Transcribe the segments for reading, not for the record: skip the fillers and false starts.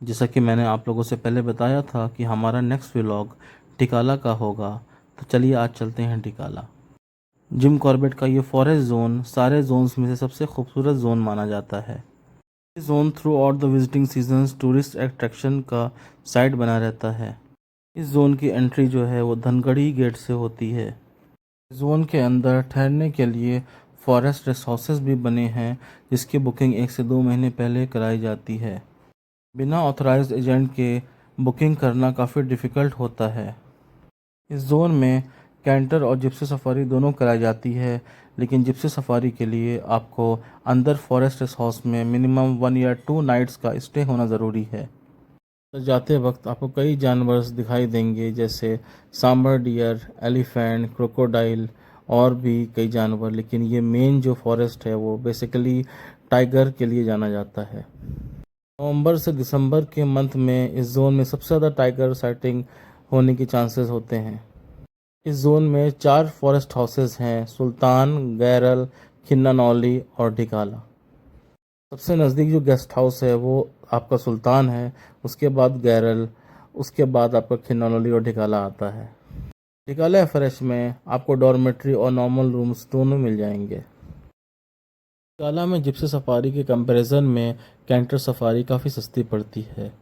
जैसा कि मैंने आप लोगों से पहले बताया था कि हमारा नेक्स्ट व्लॉग टिकाला का होगा, तो चलिए आज चलते हैं टिकाला। जिम कॉर्बेट का ये फॉरेस्ट जोन सारे जोन्स में से सबसे खूबसूरत जोन माना जाता है। ये zone through out the visiting seasons tourist attraction का साइट बना रहता है। इस जोन की एंट्री जो है वो धनगढ़ी गेट से होती है। जोन के अंदर ठहरने के लिए फॉरेस्ट रेस्ट हाउसेस भी बने हैं, जिसकी बुकिंग 1 से 2 महीने पहले कराई जाती है। बिना ऑथराइज्ड एजेंट के बुकिंग करना काफ़ी डिफ़िकल्ट होता है। इस जोन में कैंटर और जिप्सी सफारी दोनों कराई जाती है, लेकिन जिप्सी सफारी के लिए आपको अंदर फॉरेस्ट रेस्ट हाउस में मिनिमम 1 या 2 नाइट्स का स्टे होना ज़रूरी है। तो जाते वक्त आपको कई जानवर दिखाई देंगे, जैसे सांबर डियर, एलिफेंट, क्रोकोडाइल और भी कई जानवर, लेकिन ये मेन जो फॉरेस्ट है वो बेसिकली टाइगर के लिए जाना जाता है। नवंबर से दिसंबर के मंथ में इस जोन में सबसे ज़्यादा टाइगर साइटिंग होने की चांसेस होते हैं। इस जोन में 4 फॉरेस्ट हाउसेस हैं: सुल्तान, गैरल, खिन्नानौली और ढिकाला। सबसे नज़दीक जो गेस्ट हाउस है वो आपका सुल्तान है, उसके बाद गैरल, उसके बाद आपका खिन्नानौली और ढिकाला आता है। ढिकाला फ्रेश में आपको डॉर्मेट्री और नॉर्मल रूम्स दोनों मिल जाएंगे। ढिकाला में जिप्सी सफारी के कंपैरिजन में कैंटर सफारी काफ़ी सस्ती पड़ती है।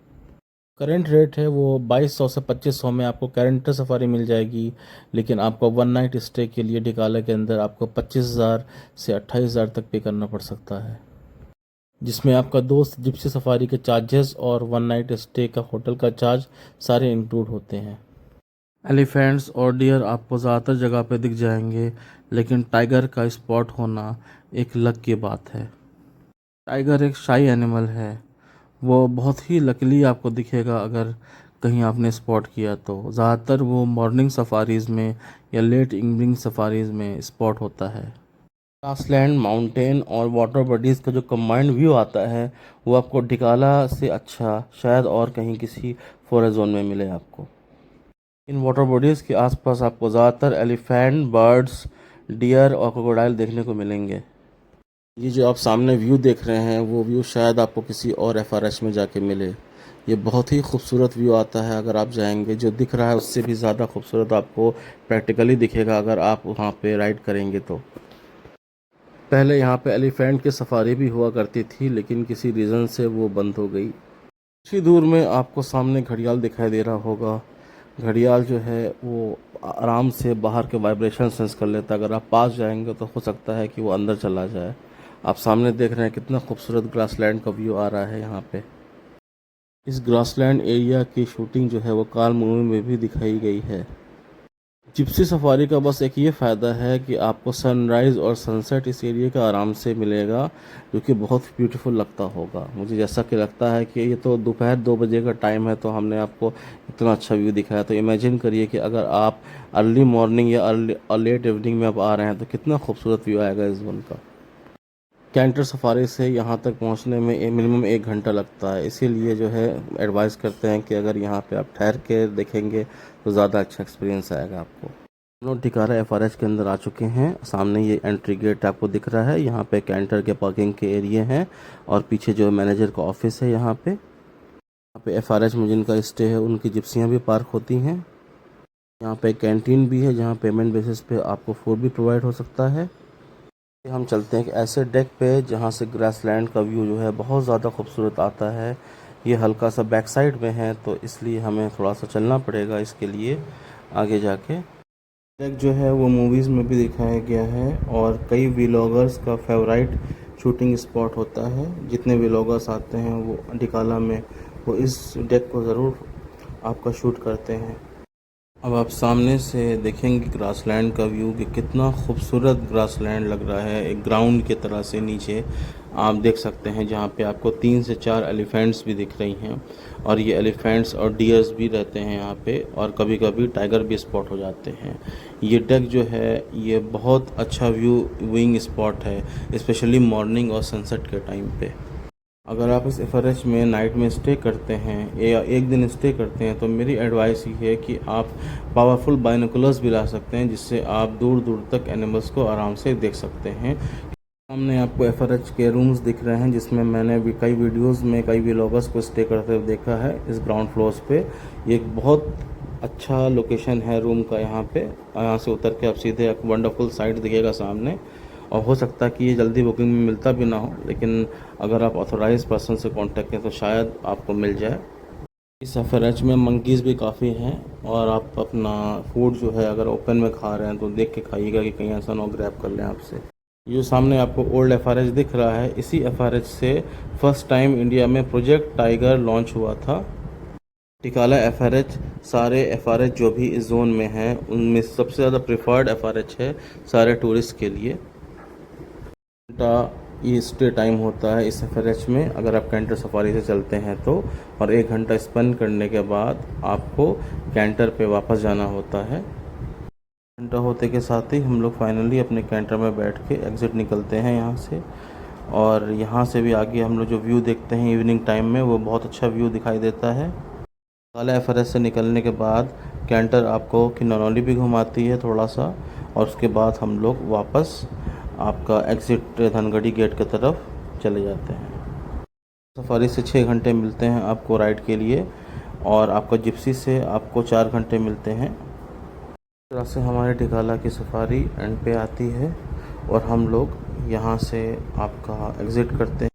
करंट रेट है वो 2200 से 2500 में आपको कैंटर सफारी मिल जाएगी, लेकिन आपको 1 नाइट स्टे के लिए ढिकाला के अंदर आपको 25,000 से 28,000 तक पे करना पड़ सकता है, जिसमें आपका दोस्त जिप्सी सफारी के चार्जेस और 1 नाइट स्टे का होटल का चार्ज सारे इंक्लूड होते हैं। एलिफेंट्स और डियर आपको ज़्यादातर जगह पे दिख जाएंगे, लेकिन टाइगर का स्पॉट होना एक लक की बात है। टाइगर एक शाई एनिमल है, वो बहुत ही लकीली आपको दिखेगा अगर कहीं आपने स्पॉट किया तो। ज़्यादातर वो मॉर्निंग सफारीज़ में या लेट इवनिंग सफारीज़ में स्पॉट होता है। ग्रासलैंड, माउंटेन और वाटर बॉडीज़ का जो कंबाइंड व्यू आता है वो आपको ढिकाला से अच्छा शायद और कहीं किसी फॉरेस्ट जोन में मिले आपको। इन वाटर बॉडीज़ के आसपास आपको ज़्यादातर एलिफेंट, बर्ड्स, डियर और क्रोकोडाइल देखने को मिलेंगे। ये जो आप सामने व्यू देख रहे हैं वो व्यू शायद आपको किसी और एफआरएच में जाके मिले। ये बहुत ही खूबसूरत व्यू आता है, अगर आप जाएंगे जो दिख रहा है उससे भी ज़्यादा खूबसूरत आपको प्रैक्टिकली दिखेगा अगर आप वहाँ पे राइड करेंगे तो। पहले यहाँ पे एलिफेंट की सफारी भी हुआ करती थी, लेकिन किसी रीज़न से वो बंद हो गई। कुछ ही दूर में आपको सामने घड़ियाल दिखाई दे रहा होगा। घड़ियाल जो है वो आराम से बाहर के वाइब्रेशन सेंस कर लेता है। अगर आप पास जाएंगे तो हो सकता है कि वो अंदर चला जाए। आप सामने देख रहे हैं कितना खूबसूरत ग्रासलैंड का व्यू आ रहा है यहाँ पे। इस ग्रासलैंड एरिया की शूटिंग जो है वो काल मूवी में भी दिखाई गई है। जिप्सी सफारी का बस एक ये फ़ायदा है कि आपको सनराइज़ और सनसेट इस एरिया का आराम से मिलेगा, जो कि बहुत ब्यूटीफुल लगता होगा। मुझे जैसा कि लगता है कि ये तो दोपहर 2 बजे का टाइम है, तो हमने आपको इतना अच्छा व्यू दिखाया। तो इमेजिन करिए कि अगर आप अर्ली मॉर्निंग या अर्ली और लेट इवनिंग में आप आ रहे हैं तो कितना खूबसूरत व्यू आएगा इस वन का। कैंटर सफारी से यहाँ तक पहुँचने में मिनिमम 1 घंटा लगता है, इसीलिए जो है एडवाइस करते हैं कि अगर यहाँ पे आप ठहर के देखेंगे तो ज़्यादा अच्छा एक्सपीरियंस आएगा आपको। हम लोग टिकारा एफआरएच के अंदर आ चुके हैं। सामने ये एंट्री गेट आपको दिख रहा है, यहाँ पे कैंटर के पार्किंग के एरिया हैं और पीछे जो मैनेजर का ऑफिस है। यहाँ पे एफआरएच में जिनका स्टे है उनकी जिप्सियाँ भी पार्क होती हैं। यहाँ पे कैंटीन भी है जहाँ पेमेंट बेसिस पे आपको फूड भी प्रोवाइड हो सकता है। हम चलते हैं कि ऐसे डेक पे जहाँ से ग्रासलैंड का व्यू जो है बहुत ज़्यादा खूबसूरत आता है। ये हल्का सा बैक साइड में है, तो इसलिए हमें थोड़ा सा चलना पड़ेगा इसके लिए आगे जाके। डेक जो है वो मूवीज़ में भी दिखाया गया है और कई व्लॉगर्स का फेवरेट शूटिंग स्पॉट होता है। जितने व्लॉगर्स आते हैं वो ढिकाला में वो इस डेक को ज़रूर आपका शूट करते हैं। अब आप सामने से देखेंगे ग्रासलैंड का व्यू कि कितना खूबसूरत ग्रासलैंड लग रहा है। एक ग्राउंड की तरह से नीचे आप देख सकते हैं, जहाँ पे आपको 3 से 4 एलिफेंट्स भी दिख रही हैं और ये एलिफेंट्स और डियर्स भी रहते हैं यहाँ पे, और कभी कभी टाइगर भी स्पॉट हो जाते हैं। ये डेक जो है ये बहुत अच्छा व्यूइंग स्पॉट है, स्पेशली मॉर्निंग और सनसेट के टाइम पे। अगर आप इस एफआरएच में नाइट में स्टे करते हैं या एक दिन स्टे करते हैं तो मेरी एडवाइस ये है कि आप पावरफुल बाइनोकुलर्स भी ला सकते हैं, जिससे आप दूर दूर तक एनिमल्स को आराम से देख सकते हैं। सामने आपको एफआरएच के रूम्स दिख रहे हैं, जिसमें मैंने भी कई वीडियोस में कई व्लॉगर्स को स्टे करते हुए देखा है। इस ग्राउंड फ्लोर्स पे ये एक बहुत अच्छा लोकेशन है रूम का। यहाँ से उतर के आप सीधे एक वंडरफुल साइट दिखेगा सामने। और हो सकता है कि ये जल्दी बुकिंग में मिलता भी ना हो, लेकिन अगर आप ऑथोराइज पर्सन से कांटेक्ट करें तो शायद आपको मिल जाए। इस एफआरएच में मंकीज़ भी काफ़ी हैं, और आप अपना फूड जो है अगर ओपन में खा रहे हैं तो देख के खाइएगा कि कहीं ऐसा ना हो ग्रैब कर लें आपसे। ये जो सामने आपको ओल्ड एफआरएच दिख रहा है, इसी एफआरएच से फर्स्ट टाइम इंडिया में प्रोजेक्ट टाइगर लॉन्च हुआ था। टिकाला एफआरएच सारे एफआरएच जो भी इस जोन में हैं उनमें सबसे ज़्यादा प्रिफर्ड एफआरएच है सारे टूरिस्ट के लिए। ये स्टे टाइम होता है इस एफआरएच में, अगर आप कैंटर सफारी से चलते हैं तो, और 1 घंटा स्पेंड करने के बाद आपको कैंटर पे वापस जाना होता है। घंटा होते के साथ ही हम लोग फाइनली अपने कैंटर में बैठ के एग्ज़िट निकलते हैं यहाँ से। और यहाँ से भी आगे हम लोग जो व्यू देखते हैं इवनिंग टाइम में, वो बहुत अच्छा व्यू दिखाई देता है। काला एफआरएच से निकलने के बाद कैंटर आपको किन्नौली भी घुमाती है थोड़ा सा, और उसके बाद हम लोग वापस आपका एग्ज़िट धनगढ़ी गेट की तरफ चले जाते हैं। सफारी से 6 घंटे मिलते हैं आपको राइड के लिए, और आपका जिप्सी से आपको 4 घंटे मिलते हैं। इस तरह से हमारे टिकाला की सफारी एंड पे आती है, और हम लोग यहाँ से आपका एग्ज़िट करते हैं।